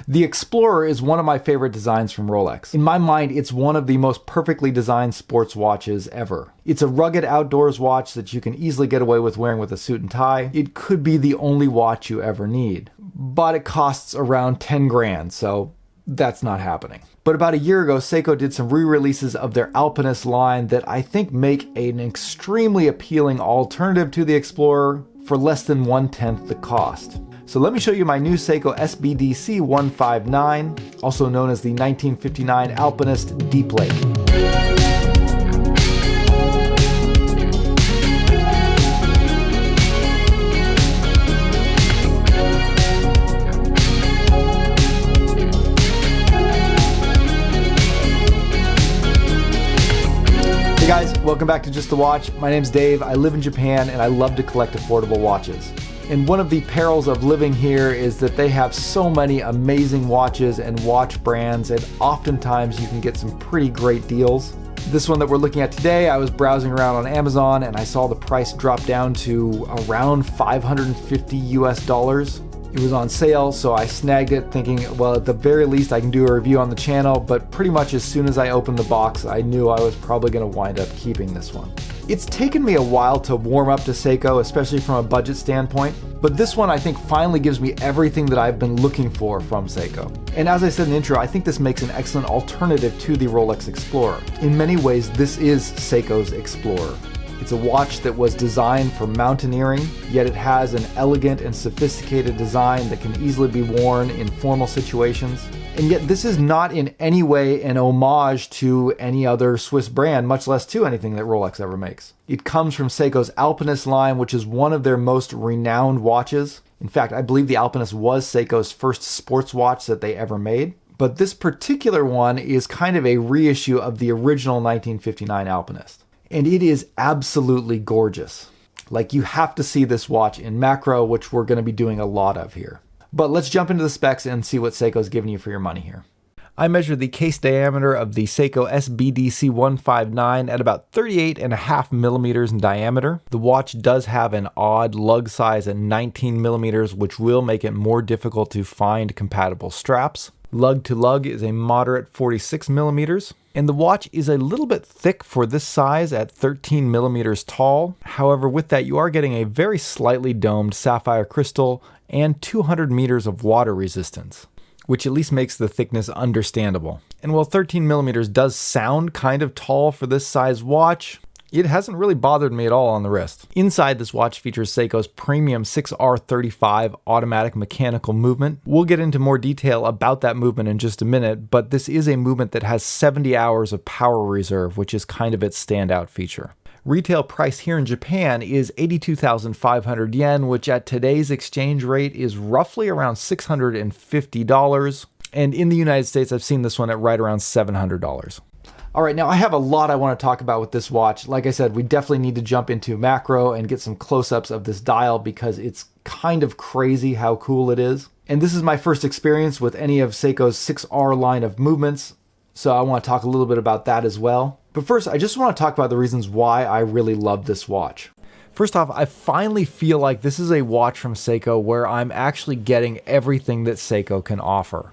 The Explorer is one of my favorite designs from Rolex. In my mind, it's one of the most perfectly designed sports watches ever. It's a rugged outdoors watch that you can easily get away with wearing with a suit and tie. It could be the only watch you ever need, but it costs around 10 grand, so that's not happening. But about a year ago, Seiko did some re-releases of their Alpinist line that I think make an extremely appealing alternative to the Explorer for less than 1/10 the cost. So let me show you my new Seiko SBDC159, also known as the 1959 Alpinist Deep Lake. Hey guys, welcome back to Just the Watch. My name's Dave, I live in Japan and I love to collect affordable watches. And one of the perils of living here is that they have so many amazing watches and watch brands, and oftentimes you can get some pretty great deals. This one that we're looking at today, I was browsing around on Amazon and I saw the price drop down to around $550 US. It was on sale, so I snagged it thinking, well, at the very least I can do a review on the channel, but pretty much as soon as I opened the box, I knew I was probably going to wind up keeping this one. It's taken me a while to warm up to Seiko, especially from a budget standpoint, but this one I think finally gives me everything that I've been looking for from Seiko. And as I said in the intro, I think this makes an excellent alternative to the Rolex Explorer. In many ways, this is Seiko's Explorer. It's a watch that was designed for mountaineering, yet it has an elegant and sophisticated design that can easily be worn in formal situations. And yet this is not in any way an homage to any other Swiss brand, much less to anything that Rolex ever makes. It comes from Seiko's Alpinist line, which is one of their most renowned watches. In fact, I believe the Alpinist was Seiko's first sports watch that they ever made. But this particular one is kind of a reissue of the original 1959 Alpinist. And it is absolutely gorgeous. Like, you have to see this watch in macro, which we're going to be doing a lot of here. But let's jump into the specs and see what Seiko's giving you for your money here. I measured the case diameter of the Seiko SBDC159 at about 38.5 millimeters in diameter. The watch does have an odd lug size at 19 millimeters, which will make it more difficult to find compatible straps. Lug to lug is a moderate 46 millimeters. And the watch is a little bit thick for this size at 13 millimeters tall. However, with that, you are getting a very slightly domed sapphire crystal and 200 meters of water resistance, which at least makes the thickness understandable. And while 13 millimeters does sound kind of tall for this size watch, it hasn't really bothered me at all on the wrist. Inside, this watch features Seiko's premium 6R35 automatic mechanical movement. We'll get into more detail about that movement in just a minute, but this is a movement that has 70 hours of power reserve, which is kind of its standout feature. Retail price here in Japan is 82,500 yen, which at today's exchange rate is roughly around $650. And in the United States, I've seen this one at right around $700. All right, now I have a lot I want to talk about with this watch. Like I said, we definitely need to jump into macro and get some close-ups of this dial because it's kind of crazy how cool it is. And this is my first experience with any of Seiko's 6R line of movements, so I want to talk a little bit about that as well. But first, I just want to talk about the reasons why I really love this watch. First off, I finally feel like this is a watch from Seiko where I'm actually getting everything that Seiko can offer.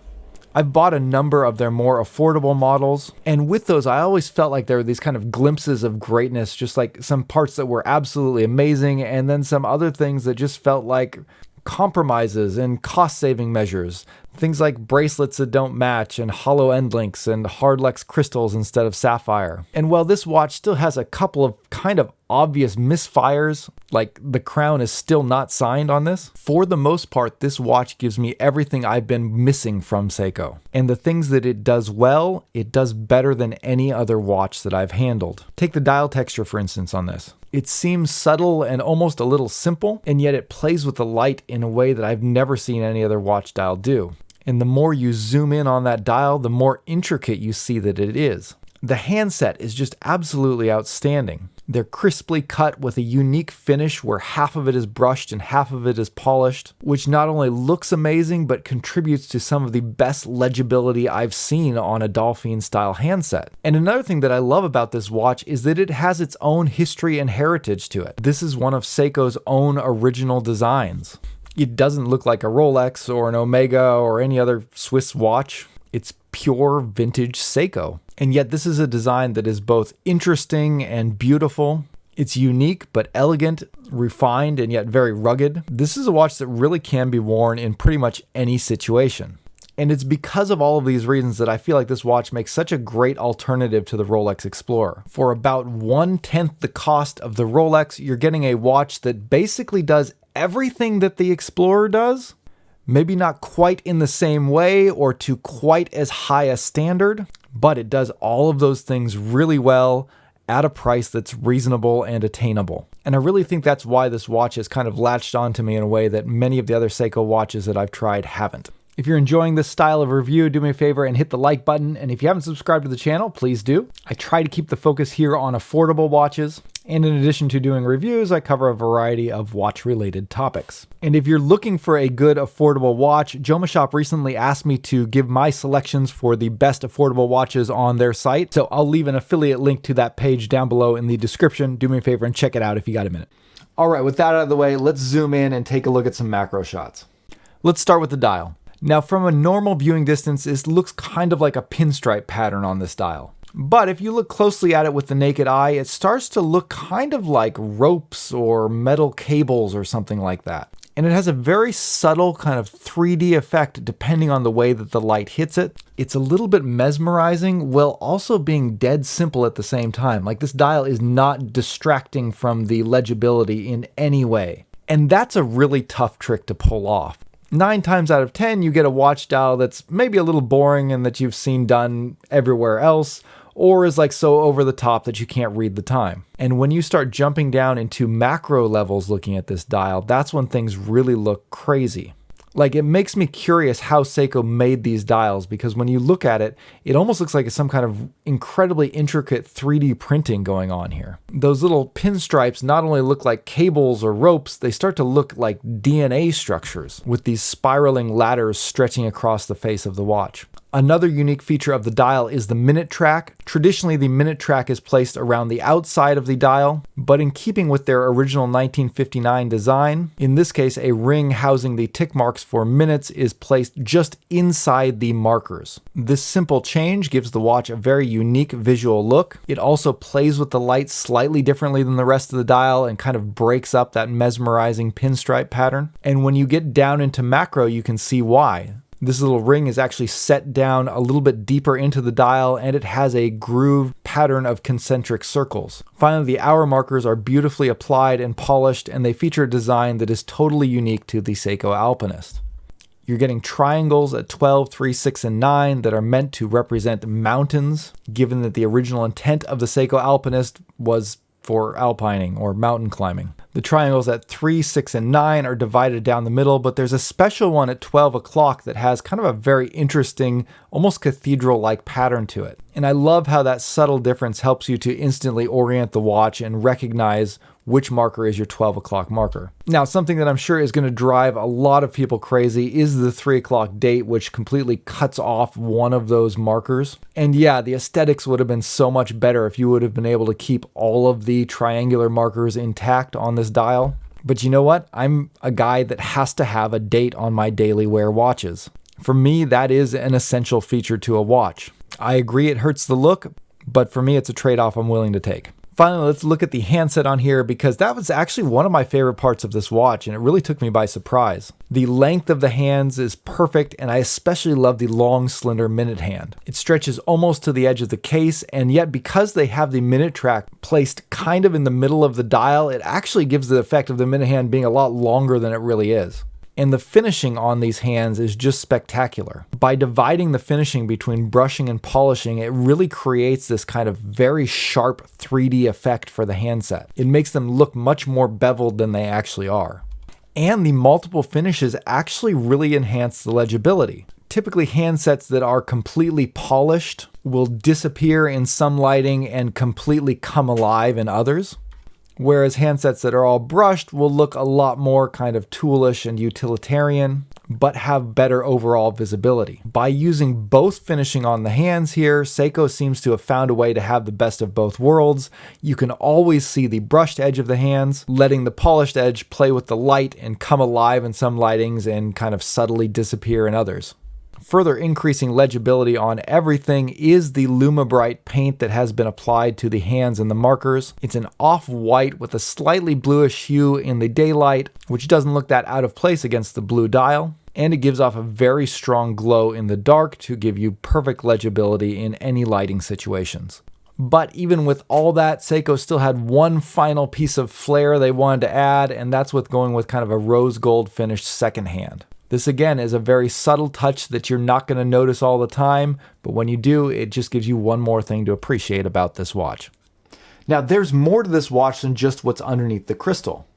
I've bought a number of their more affordable models, and with those I always felt like there were these kind of glimpses of greatness, just like some parts that were absolutely amazing and then some other things that just felt like compromises and cost-saving measures. Things like bracelets that don't match and hollow end links and hardlex crystals instead of sapphire. And while this watch still has a couple of kind of obvious misfires, like the crown is still not signed on this, for the most part, this watch gives me everything I've been missing from Seiko. And the things that it does well, it does better than any other watch that I've handled. Take the dial texture, for instance, on this. It seems subtle and almost a little simple, and yet it plays with the light in a way that I've never seen any other watch dial do. And the more you zoom in on that dial, the more intricate you see that it is. The handset is just absolutely outstanding. They're crisply cut with a unique finish where half of it is brushed and half of it is polished, which not only looks amazing, but contributes to some of the best legibility I've seen on a Dolphin style handset. And another thing that I love about this watch is that it has its own history and heritage to it. This is one of Seiko's own original designs. It doesn't look like a Rolex or an Omega or any other Swiss watch. It's pure vintage Seiko. And yet this is a design that is both interesting and beautiful. It's unique but elegant, refined, and yet very rugged. This is a watch that really can be worn in pretty much any situation. And it's because of all of these reasons that I feel like this watch makes such a great alternative to the Rolex Explorer. For about 1/10 the cost of the Rolex, you're getting a watch that basically does everything that the Explorer does. Maybe not quite in the same way or to quite as high a standard, but it does all of those things really well at a price that's reasonable and attainable. And I really think that's why this watch has kind of latched onto me in a way that many of the other Seiko watches that I've tried haven't. If you're enjoying this style of review, do me a favor and hit the like button. And if you haven't subscribed to the channel, please do. I try to keep the focus here on affordable watches. And in addition to doing reviews, I cover a variety of watch-related topics. And if you're looking for a good affordable watch, Joma Shop recently asked me to give my selections for the best affordable watches on their site. So I'll leave an affiliate link to that page down below in the description. Do me a favor and check it out if you got a minute. All right, with that out of the way, let's zoom in and take a look at some macro shots. Let's start with the dial. Now, from a normal viewing distance, this looks kind of like a pinstripe pattern on this dial. But if you look closely at it with the naked eye, it starts to look kind of like ropes or metal cables or something like that. And it has a very subtle kind of 3D effect depending on the way that the light hits it. It's a little bit mesmerizing while also being dead simple at the same time. Like, this dial is not distracting from the legibility in any way. And that's a really tough trick to pull off. 9 times out of 10, you get a watch dial that's maybe a little boring and that you've seen done everywhere else, or is like so over the top that you can't read the time. And when you start jumping down into macro levels looking at this dial, that's when things really look crazy. Like, it makes me curious how Seiko made these dials, because when you look at it, it almost looks like it's some kind of incredibly intricate 3D printing going on here. Those little pinstripes not only look like cables or ropes, they start to look like DNA structures with these spiraling ladders stretching across the face of the watch. Another unique feature of the dial is the minute track. Traditionally, the minute track is placed around the outside of the dial, but in keeping with their original 1959 design, in this case, a ring housing the tick marks for minutes is placed just inside the markers. This simple change gives the watch a very unique visual look. It also plays with the light slightly differently than the rest of the dial and kind of breaks up that mesmerizing pinstripe pattern. And when you get down into macro, you can see why. This little ring is actually set down a little bit deeper into the dial, and it has a grooved pattern of concentric circles. Finally, the hour markers are beautifully applied and polished, and they feature a design that is totally unique to the Seiko Alpinist. You're getting triangles at 12, 3, 6, and 9 that are meant to represent mountains, given that the original intent of the Seiko Alpinist was for alpining or mountain climbing. The triangles at 3, 6, and 9 are divided down the middle, but there's a special one at 12 o'clock that has kind of a very interesting, almost cathedral-like pattern to it. And I love how that subtle difference helps you to instantly orient the watch and recognize which marker is your 12 o'clock marker. Now, something that I'm sure is going to drive a lot of people crazy is the 3 o'clock date, which completely cuts off one of those markers. And yeah, the aesthetics would have been so much better if you would have been able to keep all of the triangular markers intact on this dial. But you know what? I'm a guy that has to have a date on my daily wear watches. For me, that is an essential feature to a watch. I agree it hurts the look, but for me, it's a trade-off I'm willing to take. Finally, let's look at the handset on here, because that was actually one of my favorite parts of this watch, and it really took me by surprise. The length of the hands is perfect, and I especially love the long, slender minute hand. It stretches almost to the edge of the case, and yet because they have the minute track placed kind of in the middle of the dial, it actually gives the effect of the minute hand being a lot longer than it really is. And the finishing on these hands is just spectacular. By dividing the finishing between brushing and polishing, it really creates this kind of very sharp 3D effect for the handset. It makes them look much more beveled than they actually are. And the multiple finishes actually really enhance the legibility. Typically, handsets that are completely polished will disappear in some lighting and completely come alive in others. Whereas handsets that are all brushed will look a lot more kind of toolish and utilitarian. but have better overall visibility. By using both finishing on the hands here, Seiko seems to have found a way to have the best of both worlds. You can always see the brushed edge of the hands, letting the polished edge play with the light and come alive in some lightings and kind of subtly disappear in others. Further increasing legibility on everything is the Lume Bright paint that has been applied to the hands and the markers. It's an off-white with a slightly bluish hue in the daylight, which doesn't look that out of place against the blue dial, and it gives off a very strong glow in the dark to give you perfect legibility in any lighting situations. But even with all that, Seiko still had one final piece of flair they wanted to add, and that's with going with kind of a rose gold finished second hand. This again is a very subtle touch that you're not going to notice all the time, but when you do, it just gives you one more thing to appreciate about this watch. Now, there's more to this watch than just what's underneath the crystal.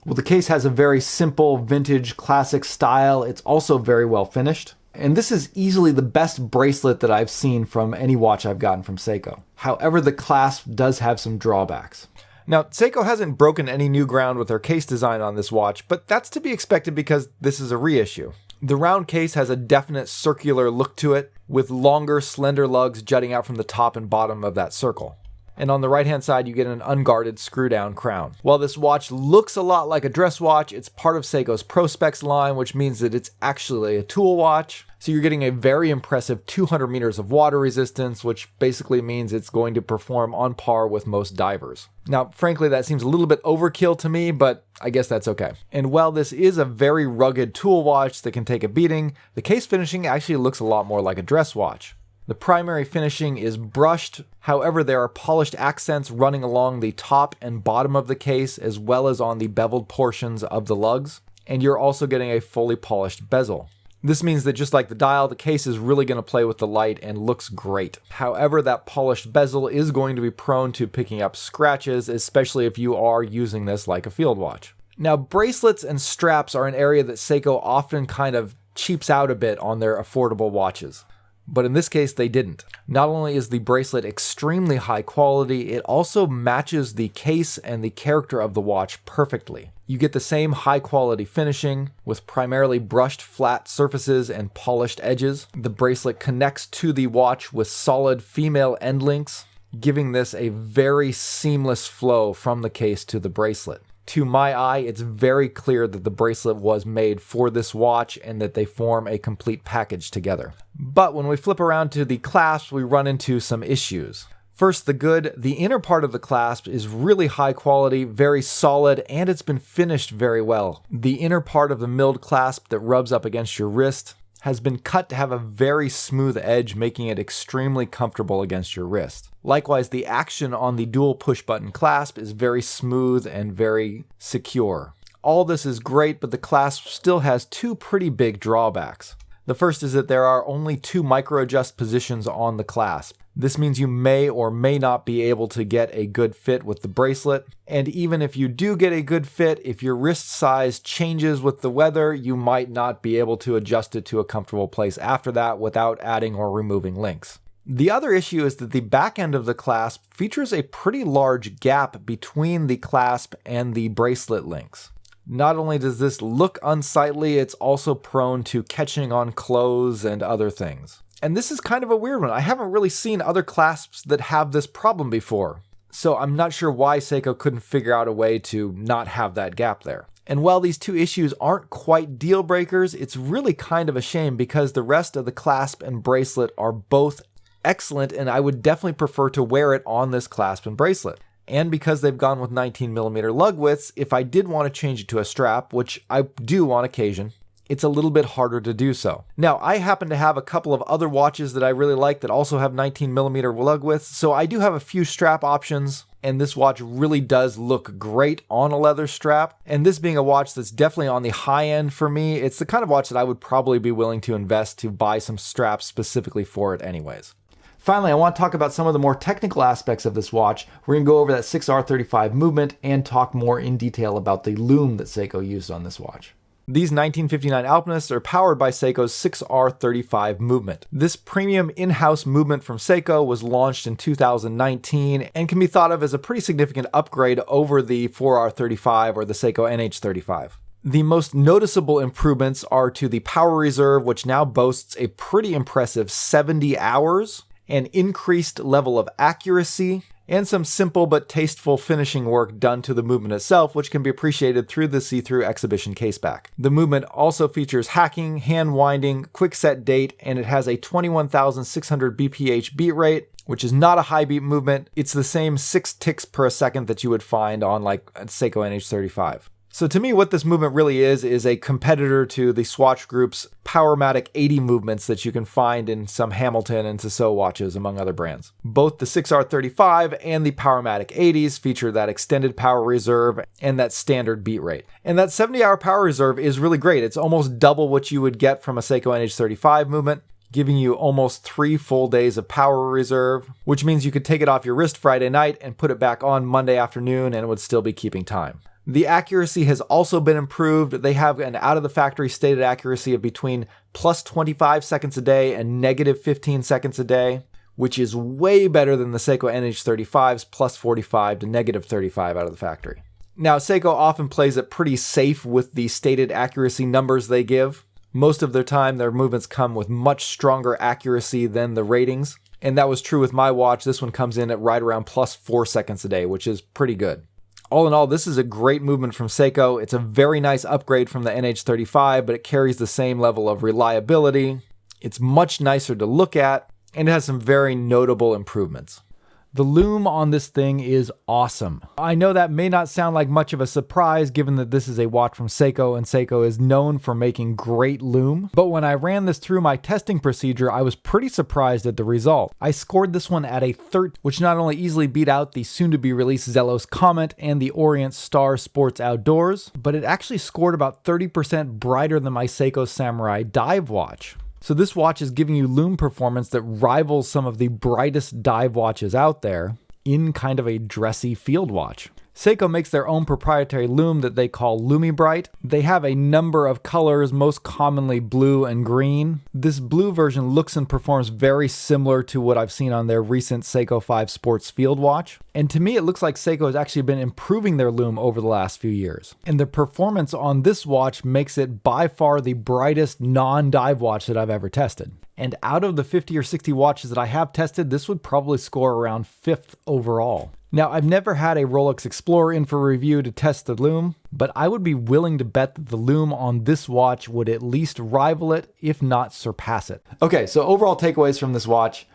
Well, the case has a very simple, vintage, classic style. It's also very well finished. And this is easily the best bracelet that I've seen from any watch I've gotten from Seiko. However, the clasp does have some drawbacks. Now, Seiko hasn't broken any new ground with their case design on this watch, but that's to be expected because this is a reissue. The round case has a definite circular look to it, with longer, slender lugs jutting out from the top and bottom of that circle. And on the right-hand side, you get an unguarded screw-down crown. While this watch looks a lot like a dress watch, it's part of Seiko's Prospex line, which means that it's actually a tool watch. So you're getting a very impressive 200 meters of water resistance, which basically means it's going to perform on par with most divers. Now, frankly, that seems a little bit overkill to me, but I guess that's okay. And while this is a very rugged tool watch that can take a beating, the case finishing actually looks a lot more like a dress watch. The primary finishing is brushed, however there are polished accents running along the top and bottom of the case as well as on the beveled portions of the lugs, and you're also getting a fully polished bezel. This means that just like the dial, the case is really going to play with the light and looks great. However, that polished bezel is going to be prone to picking up scratches, especially if you are using this like a field watch. Now, bracelets and straps are an area that Seiko often kind of cheaps out a bit on their affordable watches. But in this case, they didn't. Not only is the bracelet extremely high quality, it also matches the case and the character of the watch perfectly. You get the same high quality finishing with primarily brushed flat surfaces and polished edges. The bracelet connects to the watch with solid female end links, giving this a very seamless flow from the case to the bracelet. To my eye, it's very clear that the bracelet was made for this watch and that they form a complete package together. But when we flip around to the clasp, we run into some issues. First, the good. The inner part of the clasp is really high quality, very solid, and it's been finished very well. The inner part of the milled clasp that rubs up against your wrist has been cut to have a very smooth edge, making it extremely comfortable against your wrist. Likewise, the action on the dual push button clasp is very smooth and very secure. All this is great, but the clasp still has two pretty big drawbacks. The first is that there are only 2 micro adjust positions on the clasp. This means you may or may not be able to get a good fit with the bracelet. And even if you do get a good fit, if your wrist size changes with the weather, you might not be able to adjust it to a comfortable place after that without adding or removing links. The other issue is that the back end of the clasp features a pretty large gap between the clasp and the bracelet links. Not only does this look unsightly, it's also prone to catching on clothes and other things. And this is kind of a weird one. I haven't really seen other clasps that have this problem before. So I'm not sure why Seiko couldn't figure out a way to not have that gap there. And while these two issues aren't quite deal breakers, it's really kind of a shame because the rest of the clasp and bracelet are both excellent and I would definitely prefer to wear it on this clasp and bracelet. And because they've gone with 19mm lug widths, if I did want to change it to a strap, which I do on occasion, it's a little bit harder to do so. Now, I happen to have a couple of other watches that I really like that also have 19mm lug widths, so I do have a few strap options, and this watch really does look great on a leather strap. And this being a watch that's definitely on the high end for me, it's the kind of watch that I would probably be willing to invest to buy some straps specifically for it anyways. Finally, I want to talk about some of the more technical aspects of this watch. We're going to go over that 6R35 movement and talk more in detail about the lume that Seiko used on this watch. These 1959 Alpinists are powered by Seiko's 6R35 movement. This premium in-house movement from Seiko was launched in 2019 and can be thought of as a pretty significant upgrade over the 4R35 or the Seiko NH35. The most noticeable improvements are to the power reserve, which now boasts a pretty impressive 70 hours, an increased level of accuracy, and some simple but tasteful finishing work done to the movement itself, which can be appreciated through the see-through exhibition caseback. The movement also features hacking, hand winding, quick set date, and it has a 21,600 BPH beat rate, which is not a high beat movement. It's the same 6 ticks per second that you would find on like a Seiko NH35. So to me, what this movement really is a competitor to the Swatch Group's Powermatic 80 movements that you can find in some Hamilton and Tissot watches, among other brands. Both the 6R35 and the Powermatic 80s feature that extended power reserve and that standard beat rate. And that 70-hour power reserve is really great. It's almost double what you would get from a Seiko NH35 movement, giving you almost 3 full days of power reserve, which means you could take it off your wrist Friday night and put it back on Monday afternoon and it would still be keeping time. The accuracy has also been improved. They have an out-of-the-factory stated accuracy of between plus 25 seconds a day and negative 15 seconds a day, which is way better than the Seiko NH35's plus 45 to negative 35 out of the factory. Now, Seiko often plays it pretty safe with the stated accuracy numbers they give. Most of their time, their movements come with much stronger accuracy than the ratings, and that was true with my watch. This one comes in at right around plus 4 seconds a day, which is pretty good. All in all, this is a great movement from Seiko. It's a very nice upgrade from the NH35, but it carries the same level of reliability. It's much nicer to look at, and it has some very notable improvements. The lume on this thing is awesome. I know that may not sound like much of a surprise given that this is a watch from Seiko and Seiko is known for making great lume, but when I ran this through my testing procedure, I was pretty surprised at the result. I scored this one at a 13, which not only easily beat out the soon-to-be released Zelos Comet and the Orient Star Sports Outdoors, but it actually scored about 30% brighter than my Seiko Samurai dive watch. So this watch is giving you lume performance that rivals some of the brightest dive watches out there in kind of a dressy field watch. Seiko makes their own proprietary lume that they call Lume Bright. They have a number of colors, most commonly blue and green. This blue version looks and performs very similar to what I've seen on their recent Seiko 5 Sports Field watch. And to me, it looks like Seiko has actually been improving their lume over the last few years. And the performance on this watch makes it by far the brightest non-dive watch that I've ever tested. And out of the 50 or 60 watches that I have tested, this would probably score around 5th overall. Now, I've never had a Rolex Explorer in for review to test the lume, but I would be willing to bet that the lume on this watch would at least rival it, if not surpass it. Okay, so overall takeaways from this watch.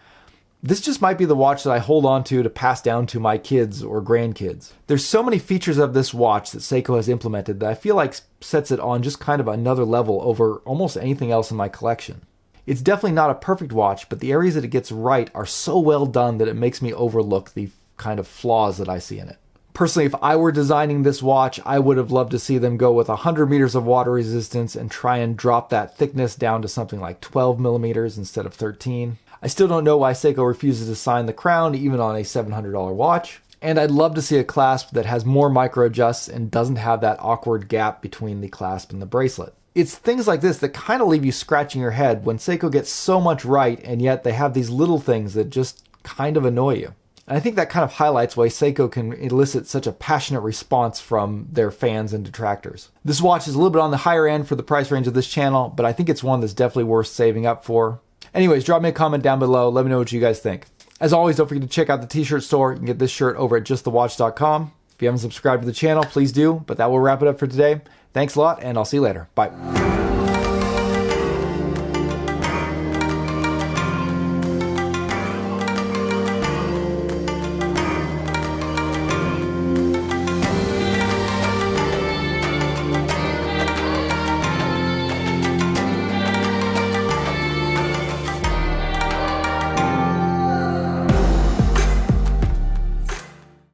This just might be the watch that I hold on to pass down to my kids or grandkids. There's so many features of this watch that Seiko has implemented that I feel like sets it on just kind of another level over almost anything else in my collection. It's definitely not a perfect watch, but the areas that it gets right are so well done that it makes me overlook the kind of flaws that I see in it. Personally, if I were designing this watch, I would have loved to see them go with 100 meters of water resistance and try and drop that thickness down to something like 12 millimeters instead of 13. I still don't know why Seiko refuses to sign the crown even on a $700 watch. And I'd love to see a clasp that has more micro adjusts and doesn't have that awkward gap between the clasp and the bracelet. It's things like this that kind of leave you scratching your head when Seiko gets so much right and yet they have these little things that just kind of annoy you. And I think that kind of highlights why Seiko can elicit such a passionate response from their fans and detractors. This watch is a little bit on the higher end for the price range of this channel, but I think it's one that's definitely worth saving up for. Anyways, drop me a comment down below. Let me know what you guys think. As always, don't forget to check out the t-shirt store. You can get this shirt over at justthewatch.com. If you haven't subscribed to the channel, please do. But that will wrap it up for today. Thanks a lot, and I'll see you later. Bye.